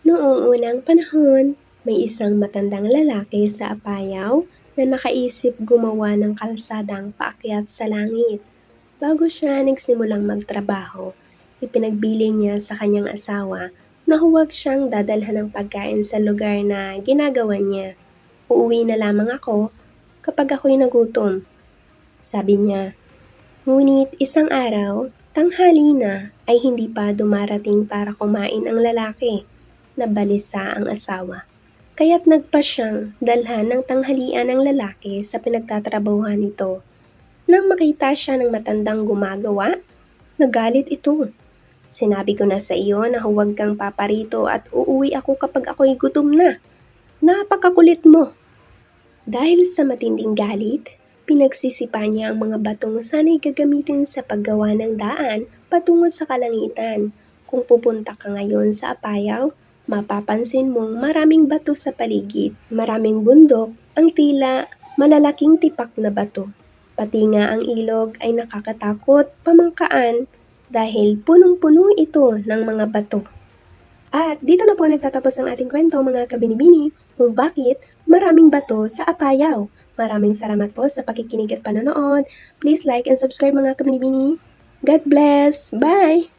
Noong unang panahon, may isang matandang lalaki sa Apayao na nakaisip gumawa ng kalsadang paakyat sa langit. Bago siya nagsimulang magtrabaho, ipinagbiling niya sa kanyang asawa na huwag siyang dadalhan ng pagkain sa lugar na ginagawa niya. Uuwi na lamang ako kapag ako'y nagutom, sabi niya. Ngunit isang araw, tanghali na ay hindi pa dumarating para kumain ang lalaki. Nabalisa ang asawa. Kaya't nagpa siyang dalhan ng tanghalian ng lalaki sa pinagtatrabahuhan nito. Nang makita siya ng matandang gumagawa, nagalit ito. Sinabi ko na sa iyo na huwag kang paparito at uuwi ako kapag ako'y gutom na. Napakakulit mo! Dahil sa matinding galit, pinagsisipa niya ang mga batong sana'y gagamitin sa paggawa ng daan patungo sa kalangitan. Kung pupunta ka ngayon sa Apayao, mapapansin mong maraming bato sa paligid. Maraming bundok ang tila malalaking tipak na bato. Pati nga ang ilog ay nakakatakot pamangkaan dahil punong-puno ito ng mga bato. At dito na po nagtatapos ang ating kwento mga kabinibini kung bakit maraming bato sa Apayao. Maraming salamat po sa pakikinig at panonood. Please like and subscribe mga kabinibini. God bless! Bye!